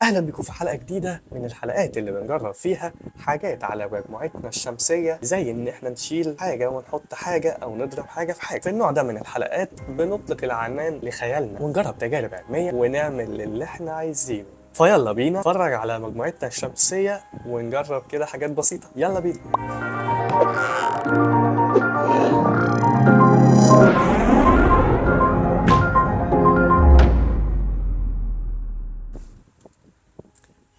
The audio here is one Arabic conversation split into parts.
أهلا بكم في حلقة جديدة من الحلقات اللي بنجرب فيها حاجات على مجموعتنا الشمسية، زي إن إحنا نشيل حاجة ونحط حاجة أو نضرب حاجة في حاجة. في النوع ده من الحلقات بنطلق العنان لخيالنا ونجرب تجارب علمية ونعمل اللي إحنا عايزينه. فيلا بينا نتفرج على مجموعتنا الشمسية ونجرب كده حاجات بسيطة. يلا بينا.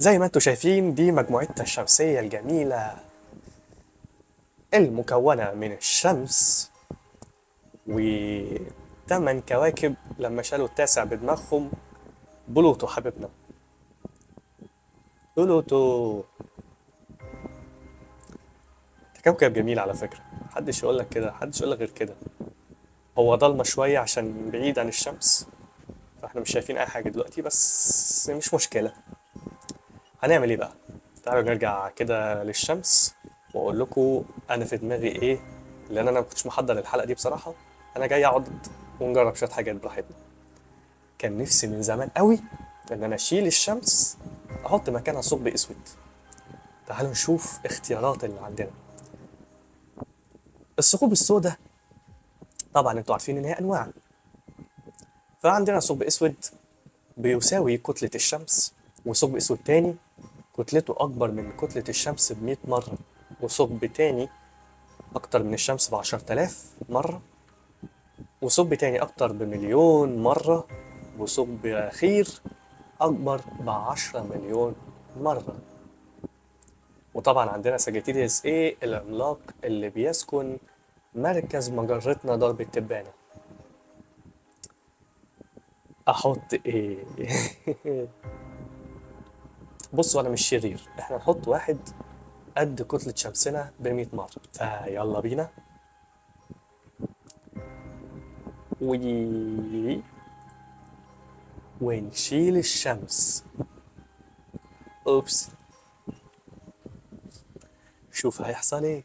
زي ما انتم شايفين دي مجموعتنا الشمسية الجميلة المكونة من الشمس و8 كواكب لما شالوا التاسع بدماغهم. بلوتو حبيبنا، بلوتو كوكب جميل على فكرة. محدش يقول لك كده، محدش يقول لك غير كده. هو ضلمة شوية عشان بعيد عن الشمس، فاحنا مش شايفين اي حاجة دلوقتي، بس مش مشكلة. هنعمل ايه بقى؟ تعالوا نرجع كده للشمس واقول لكم انا في دماغي ايه، لان انا ما كنتش محضر الحلقة دي بصراحة. انا جاي اقعد ونجرب شوية حاجات براحتنا. كان نفسي من زمان قوي ان انا اشيل الشمس احط مكانها ثقب اسود. تعالوا نشوف اختيارات اللي عندنا. الثقوب السوداء طبعا انتوا عارفين ان هي انواع، فعندنا ثقب اسود بيساوي كتلة الشمس، وثقب اسود تاني كتلته اكبر من كتلة الشمس ب100 مرة، وثقب تاني اكتر من الشمس ب10,000 مرة، وثقب تاني اكتر ب1,000,000 مرة، وثقب اخير اكبر ب10 مليون مرة. وطبعا عندنا ساجيتيريوس ايه العملاق اللي بيسكن مركز مجرتنا درب التبانة. احط ايه؟ بصوا انا مش شرير، احنا نحط واحد قد كتلة شمسنا ب100 مرة. فيلا بينا. وي ونشيل الشمس. اوبس، شوف هيحصل ايه.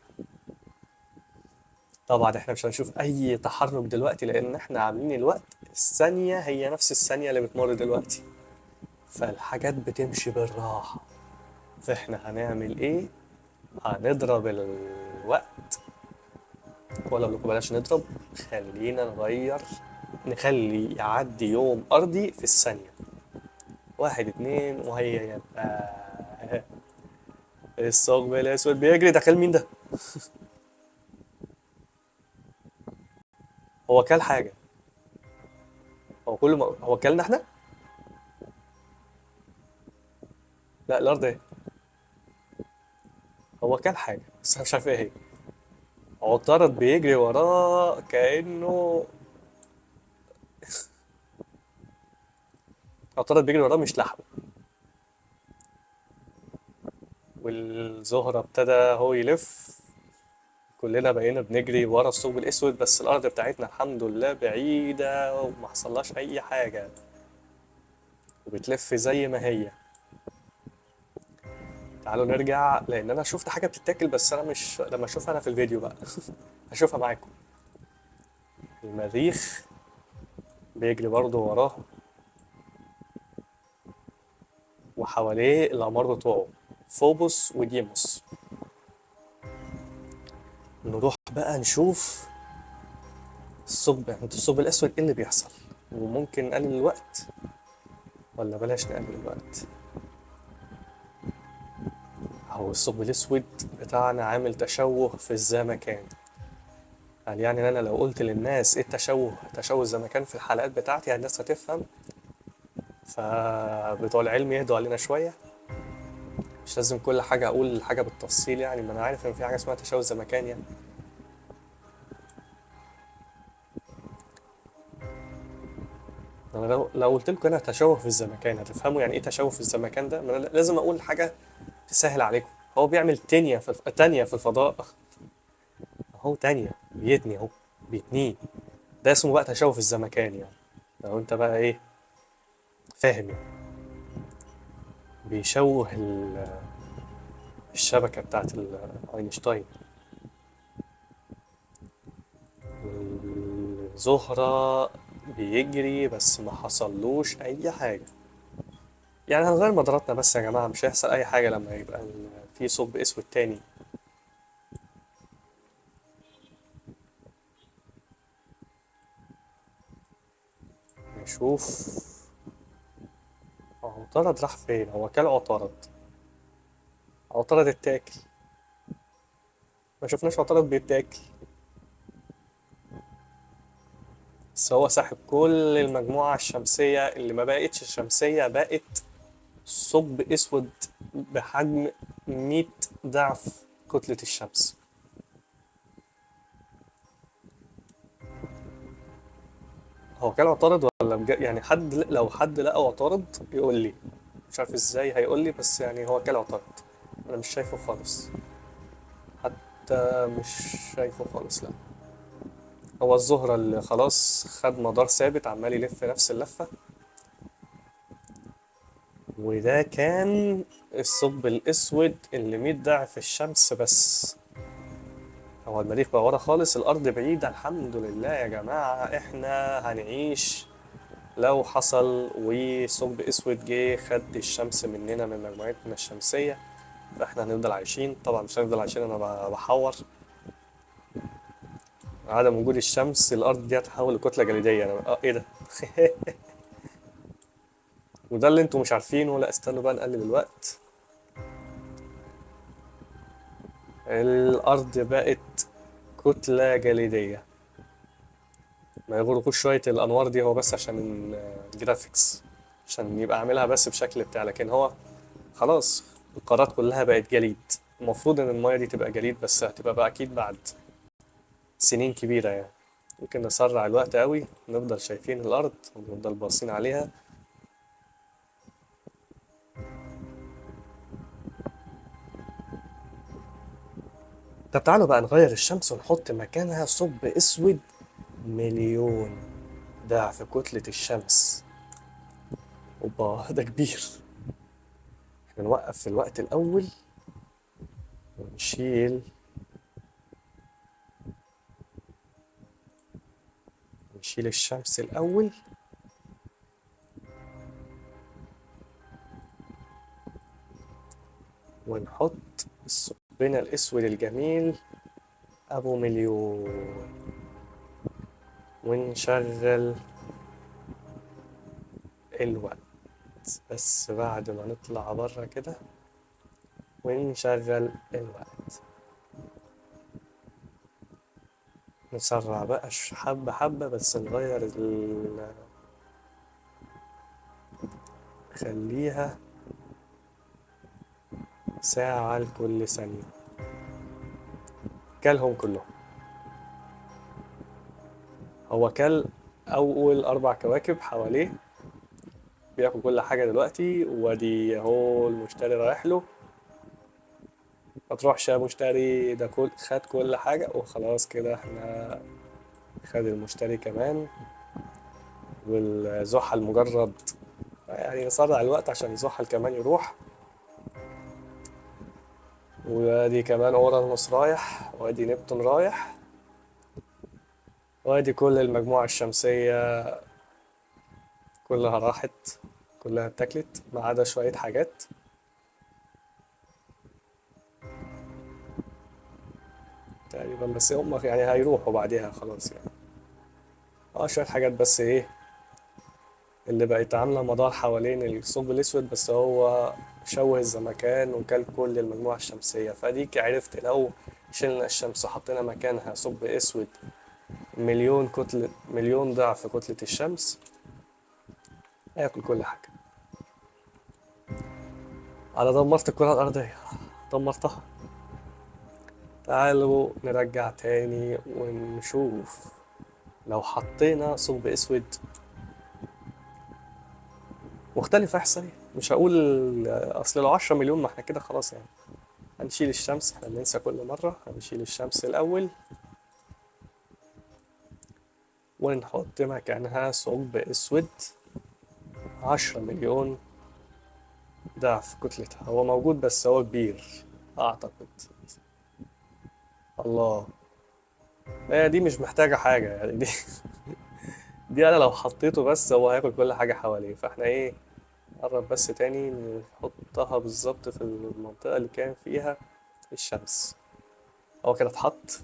طبعا احنا مش هنشوف اي تحرك دلوقتي لان احنا عاملين الوقت الثانية هي نفس الثانية اللي بتمر دلوقتي، فالحاجات بتمشي بالراحة. فاحنا هنعمل ايه؟ هنضرب الوقت، ولا اقول لكم بلاش نضرب، خلينا نغير، نخلي يعدي يوم ارضي في الثانية. 1 2 وهي يبقى الثقب الاسود بيجري داخل مين ده؟ هو كل حاجة، هو كل ما هو كلنا احنا. لا الارض ايه، هو كل حاجة بس انا مش عارف ايه هي. عطارد بيجري وراه كأنه، عطارد بيجري وراه مش لحم. والزهرة ابتدى هو يلف، كلنا بقينا بنجري ورا الثقب الاسود، بس الارض بتاعتنا الحمد لله بعيدة وما حصلهاش اي حاجة وبتلف زي ما هي. تعالوا نرجع لان انا شفت حاجة بتتاكل، بس انا مش لما اشوفها انا في الفيديو بقى. هشوفها معاكم. المريخ بيجري برضه وراه وحواليه الأقمار بتوعه فوبوس وديموس. نروح بقى نشوف الثقب الأسود إيه اللي بيحصل، وممكن نقلل الوقت ولا بلاش نقلل الوقت. أهو الثقب الأسود بتاعنا عامل تشوه في الزمكان. يعني أنا لو قلت للناس إيه تشوه الزمكان في الحلقات بتاعتي الناس هتفهم، فبتوع العلم يهدوا علينا شوية. مش لازم كل حاجة أقول حاجة بالتفصيل، يعني ما أنا عارف إن في حاجة اسمها تشوه الزمكان يعني. أنا لو قلت لكم أنا تشوه في الزمكان هتفهموا يعني إيه تشوه في الزمكان ده. ما أنا لازم أقول حاجة تسهل عليكم. هو بيعمل تانية في الفضاء. أهو تانية بيتني أهو، بيتنيه. ده اسمه بقى تشوه في الزمكان يعني، لو أنت بقى إيه فاهم يعني. بيشوه الشبكة بتاعت أينشتاين. الزهرة بيجري بس ما حصلوش أي حاجة. يعني هنغير مداراتنا بس يا جماعة، مش هيحصل أي حاجة لما يبقى في ثقب أسود تاني. نشوف. عطارد راح فين؟ هو كل عطارد؟ عطارد اتاكل. ما شفناش عطارد بيتاكل. بس هو ساحب كل المجموعة الشمسية اللي ما بقتش شمسية، بقت ثقب أسود بحجم 100 ضعف كتلة الشمس. هو كان عطارد ولا يعني حد، لو حد لقى عطارد يقول لي. مش عارف ازاي هيقول لي، بس يعني هو كان عطارد. انا مش شايفه خالص. حتى مش شايفه خالص، لا. هو الزهرة اللي خلاص خد مدار ثابت عمال يلف نفس اللفة. وده كان الثقب الأسود اللي 100 ضعف الشمس بس. هو المريخ بقى ورا خالص، الأرض بعيدة، الحمد لله يا جماعة احنا هنعيش. لو حصل وثقب أسود جه خد الشمس مننا من مجموعتنا الشمسية، فاحنا هنفضل عايشين. طبعا مش هنفضل عايشين، أنا بحور. عدم وجود الشمس الأرض دي هتتحول لكتلة جليدية. أنا إيه ده؟ وده اللي انتوا مش عارفينه. لا استنوا بقى نقلل الوقت. الأرض بقت كتلة جليدية. ما يغرقوش شوية الأنوار دي، هو بس عشان الجرافيكس، عشان يبقى عاملها بس بشكل بتاع، لكن هو خلاص القارات كلها بقت جليد. المفروض ان المايه دي تبقى جليد، بس هتبقى بقى اكيد بعد سنين كبيرة يعني. ممكن نسرع الوقت قوي، نفضل شايفين الارض ونفضل باصين عليها. طب تعالوا بقى نغير الشمس ونحط مكانها ثقب اسود مليون ضعف كتلة الشمس. اوبا ده كبير. احنا نوقف في الوقت الاول ونشيل. نشيل الشمس الاول ونحط الثقبنا الاسود الجميل ابو مليون، ونشغل الوقت. بس بعد ما نطلع بره كده ونشغل الوقت، نسرع بقى حبة حبة، بس نغير خليها ساعة لكل ثانية. كلهم كلهم. هو كل أول 4 كواكب حواليه، بياكل كل حاجة دلوقتي. وادي اهو المشتري رايح له. ما تروحش يا مشتري، ده خد كل حاجة وخلاص كده. احنا خد المشتري كمان. والزحل مجرد يعني نسرع الوقت عشان زحل كمان يروح. وادي كمان اورانوس رايح، وادي نبتون رايح، وادي كل المجموعة الشمسية كلها راحت. كلها اتاكلت ما عدا شوية حاجات. تقريبا بس هم يعني هيروحوا بعديها خلاص يعني. اه شوية حاجات بس ايه اللي بقت عاملة مدار حوالين الثقب الأسود، بس هو شوه الزمكان وكل كل المجموعة الشمسية. فديك عرفت لو شلنا الشمس وحطينا مكانها ثقب أسود مليون كتلة، مليون ضعف كتلة الشمس، هياكل كل حاجة. أنا دمرت الكرة الأرضية، دمرتها. تعالوا نرجع تاني ونشوف. لو حطينا ثقب أسود مختلف أحسن إيه؟ مش هقول أصل لو 10 مليون ما احنا كده خلاص يعني. هنشيل الشمس، احنا بننسى كل مرة. هنشيل الشمس الأول ونحط مكانها ثقب أسود 10 مليون ضعف كتلتها. هو موجود بس هو كبير أعتقد. الله. هي دي مش محتاجة حاجة يعني دي. دي أنا لو حطيته بس هو هياكل كل حاجة حواليه. فاحنا إيه، نقرب بس تاني، نحطها بالظبط في المنطقة اللي كان فيها الشمس. هو كده اتحط.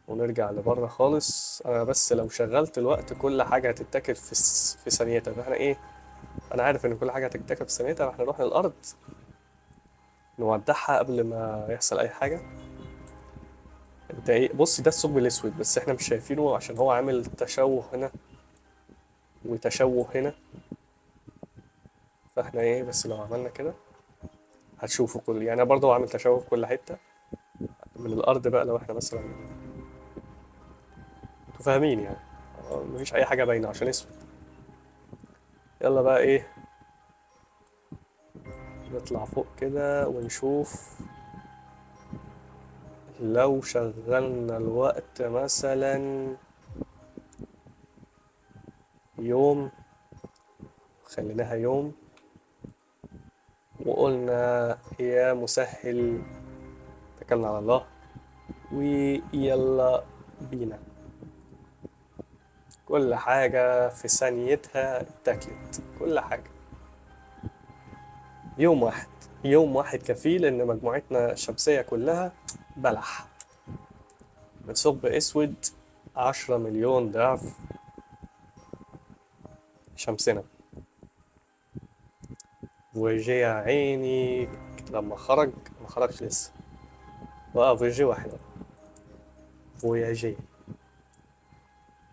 ونرجع لبره خالص. انا بس لو شغلت الوقت كل حاجة هتتاكل في ثانيتها، فاحنا ايه، انا عارف ان كل حاجة هتتاكل في ثانيتها، فاحنا نروح للارض نودعها قبل ما يحصل اي حاجة. انت ايه، بص ده الثقب الاسود بس احنا مش شايفينه عشان هو عامل تشوه هنا وتشوه هنا. فاحنا ايه، بس لو عملنا كده هتشوفه كل، يعني برضه هو عامل تشوه في كل حتة. من الارض بقى لو احنا مثلا، انتوا فاهمين يعني. مفيش اي حاجة باينة عشان اسود. يلا بقى ايه، نطلع فوق كده ونشوف. لو شغلنا الوقت مثلا يوم، خليناها يوم، وقلنا يا مسهل اتكلنا على الله، ويلا بينا. كل حاجة في ثانيتها اتاكلت، كل حاجة. يوم واحد، يوم واحد كفيل ان مجموعتنا الشمسية كلها بلح من ثقب اسود 10 مليون ضعف شمسنا. فويجي يا عيني لما خرج، ما خرجش لسه، بقى فويجي واحد. فوياجي،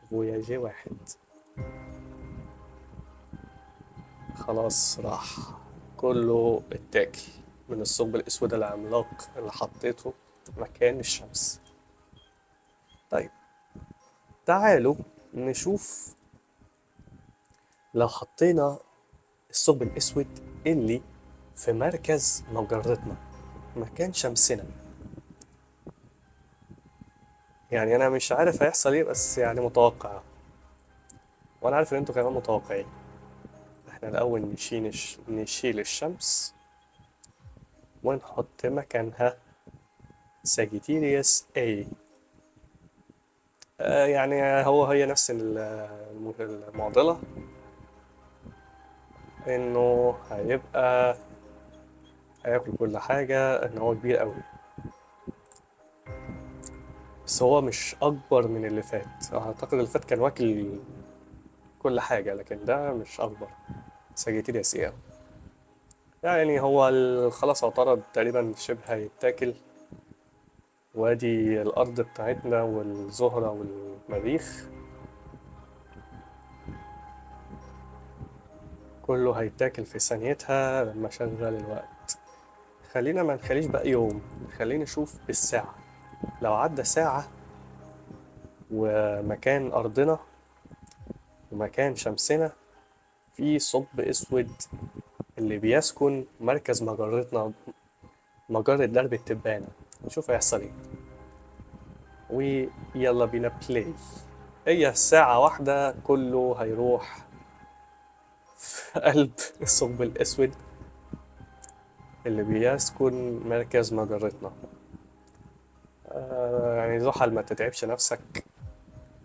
فوياجي واحد. خلاص راح، كله اتاكل من الثقب الاسود العملاق اللي حطيته مكان الشمس. طيب تعالوا نشوف لو حطينا الثقب الاسود اللي في مركز مجرتنا مكان شمسنا. يعني انا مش عارف هيحصل ايه، بس يعني متوقع، وانا عارف ان انتوا كمان متوقعين. احنا الاول نشيل الشمس ونحط مكانها ساجيتيريوس A. يعني هي نفس المعضلة، انه هياكل كل حاجة، ان هو كبير قوي. بس هو مش اكبر من اللي فات، اعتقد اللي فات كان واكل كل حاجة، لكن ده مش اكبر. ساجيتيريوس A يعني هو خلاص اعترض تقريبا، شبه هيتاكل. وادي الارض بتاعتنا والزهرة والمريخ كله هيتاكل في ثانيتها لما اشغل الوقت. خلينا ما نخليش بقى يوم، خلينا نشوف بالساعة. لو عدى ساعة ومكان أرضنا ومكان شمسنا في ثقب أسود اللي بيسكن مركز مجرتنا، مجرة درب التبانة، نشوف هيحصل ايه. ويلا بينا بلاي. هي ساعة واحدة كله هيروح في قلب الثقب الأسود اللي بيسكن مركز مجرتنا. يعني زحل ما تتعبش نفسك،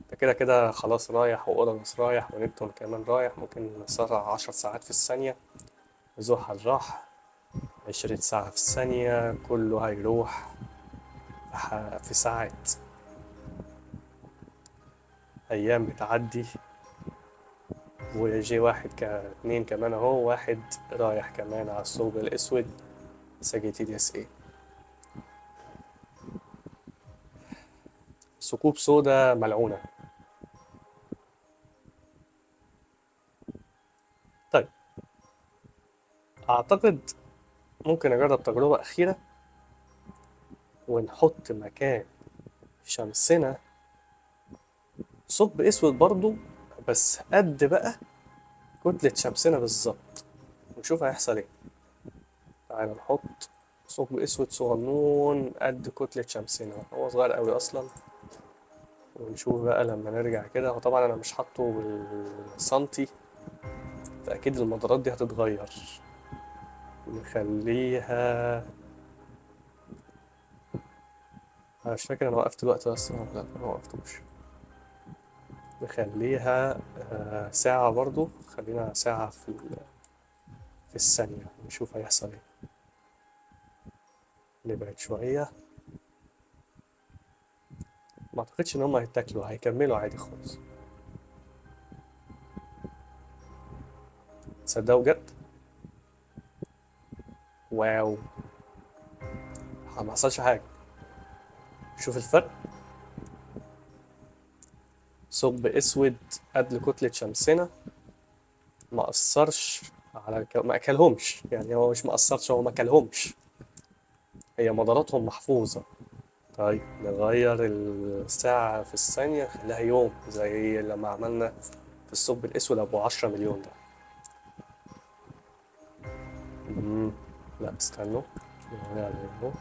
انت كده كده خلاص رايح، وأورانوس رايح، ونبتون كمان رايح، ممكن نسرع 10 ساعات في الثانية. زحل راح 20 ساعة في الثانية، كله هيروح في ساعات. أيام بتعدي. ويجي واحد اتنين كمان اهو، واحد رايح كمان على الثقب الأسود ساجيتيريوس A. ثقوب سودا ملعونة. طيب أعتقد ممكن أجرب تجربة أخيرة، ونحط مكان شمسنا ثقب أسود برضو، بس قد بقى كتلة شمسنا بالظبط، ونشوف هيحصل ايه. تعالى نحط ثقب أسود صغنون قد كتلة شمسنا، هو صغير قوي أصلا. ونشوف بقى لما نرجع كده. هو طبعا أنا مش حاطه بالسنتي، فأكيد المدارات دي هتتغير. نخليها، أنا مش فاكر أنا وقفت الوقت ده أصلا ولا لأ، أنا موقفتوش. نخليها ساعة برضو، خلينا ساعة في في الثانية. نشوف هيحصل ايه. نبعد شوية. ما اعتقدش ان هم هيتاكلوا، هيكملوا عادي خالص. تصدقوا جد؟ واو. ما حصلش حاجة. شوف الفرق. ثقب اسود قد كتلة شمسنا ما اثرش على ما اكلهمش، يعني هو مش ما اثرش، هو ما اكلهمش. هي مداراتهم محفوظة. طيب نغير الساعة في الثانية نخليها يوم زي لما عملنا في الثقب الأسود أبو 10 مليون ده. مم. لا استنوا. نغير منه.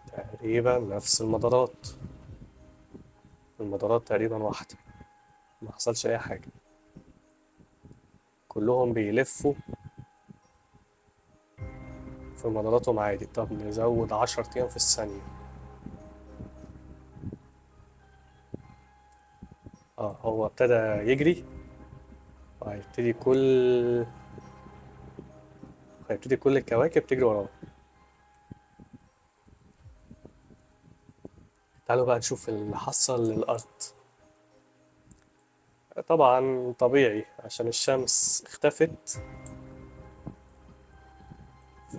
تقريبا نفس المدارات. المدارات تقريبا واحدة. ما حصلش أي حاجة. كلهم بيلفوا في مداراتهم عادي. طب نزود 10 أيام في الثانية. هو ابتدى يجري. وهيبتدي كل هيبتدي كل الكواكب تجري وراه. تعالوا بقى نشوف اللي حصل للأرض. طبعا طبيعي عشان الشمس اختفت،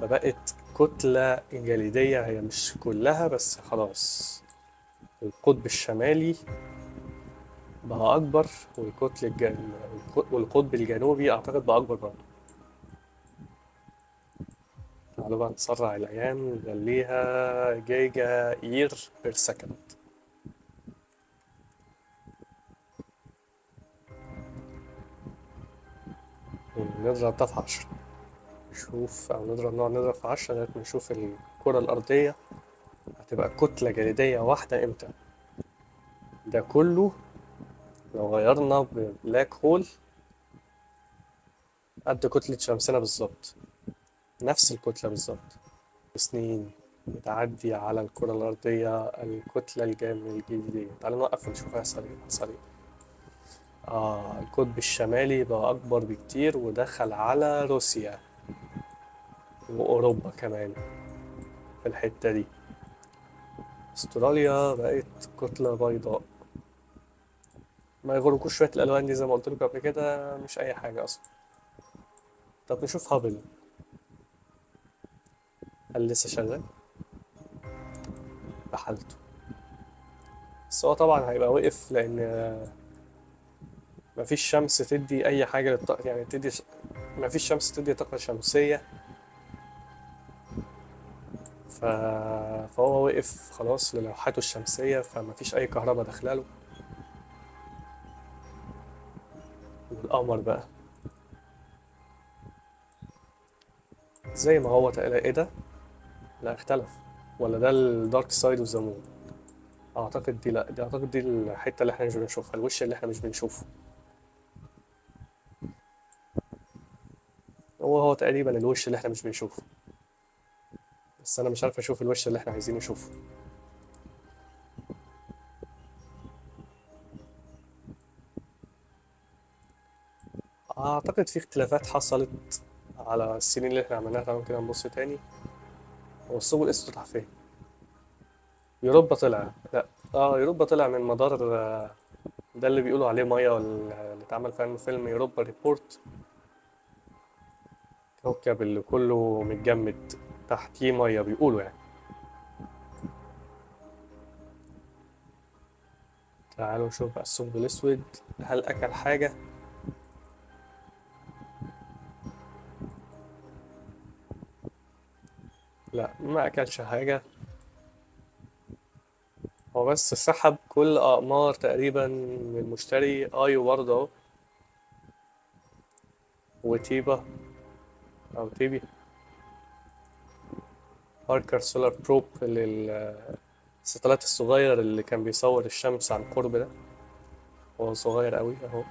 فبقت كتلة جليدية، هي مش كلها بس خلاص. القطب الشمالي بقى أكبر، والقطب الجنوبي أعتقد بقى أكبر برضه. تعالوا بقى نسرع الأيام نخليها جيجا يير بير سكند. نضرب ده في 10. نشوف، أو نقعد نضرب في 10 لغاية ما نشوف الكرة الأرضية هتبقى كتلة جليدية واحدة إمتى. ده كله لو غيرنا ببلاك هول قد كتلة شمسنا بالظبط، نفس الكتلة بالظبط. سنين بتعدي على الكرة الأرضية الكتلة الجليدية. تعالوا نوقف ونشوف هيحصل ايه. القطب الشمالي بقى أكبر بكتير ودخل على روسيا وأوروبا كمان في الحتة دي. استراليا بقت كتلة بيضاء. ما يغركوش شوية الألوان دي، زي ما قلت لكم قبل كده مش أي حاجة أصلا. طب نشوف هابل. هل لسه شغال؟ بحالته. بس هو طبعا هيبقى وقف لأن مفيش شمس تدي أي حاجة يعني مفيش شمس تدي طاقة شمسية. ف... فهو وقف خلاص للوحاته الشمسية، فمفيش أي كهرباء داخلاله. والقمر بقى زي ما هو تقريبا. ايه ده؟ لا اختلف. ولا ده الدارك سايد اوف ذا مون؟ اعتقد دي، لا دي اعتقد دي الحتة اللي احنا مش بنشوفها، الوش اللي احنا مش بنشوفه. هو تقريبا الوش اللي احنا مش بنشوفه. بس انا مش عارف اشوف الوش اللي احنا عايزين نشوفه. اعتقد في اختلافات حصلت على السنين اللي احنا عملناها. تعالوا كده نبص تاني. هو الثقب الاسود راح فين؟ يوروبا طلع، لا. يوروبا طلع من مدار ده اللي بيقولوا عليه ميه، اللي اتعمل فيلم يوروبا ريبورت. كوكب اللي كله متجمد تحتيه ميه بيقولوا يعني. تعالوا نشوف بقى الثقب الاسود هل اكل حاجه. لا ما اكلش حاجه. هو بس سحب كل اقمار تقريبا من المشتري. ايو برضه اهو. وتيبا او تيبي. باركر سولار بروب الستلايت الصغير اللي كان بيصور الشمس عن قرب ده. هو صغير قوي اهو.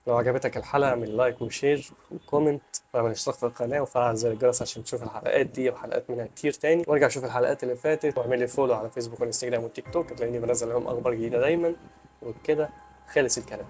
لو عجبتك الحلقة اعمل لايك وشير وكومنت واعمل اشتراك في القناة وفعل زر الجرس عشان تشوف الحلقات دي وحلقات منها كتير تاني. وارجع شوف الحلقات اللي فاتت واعمل لي فولو على فيسبوك وانستجرام والتيك توك، هتلاقيني بنزل لهم اخبار جديدة دايما. وبكده خلص الكلام.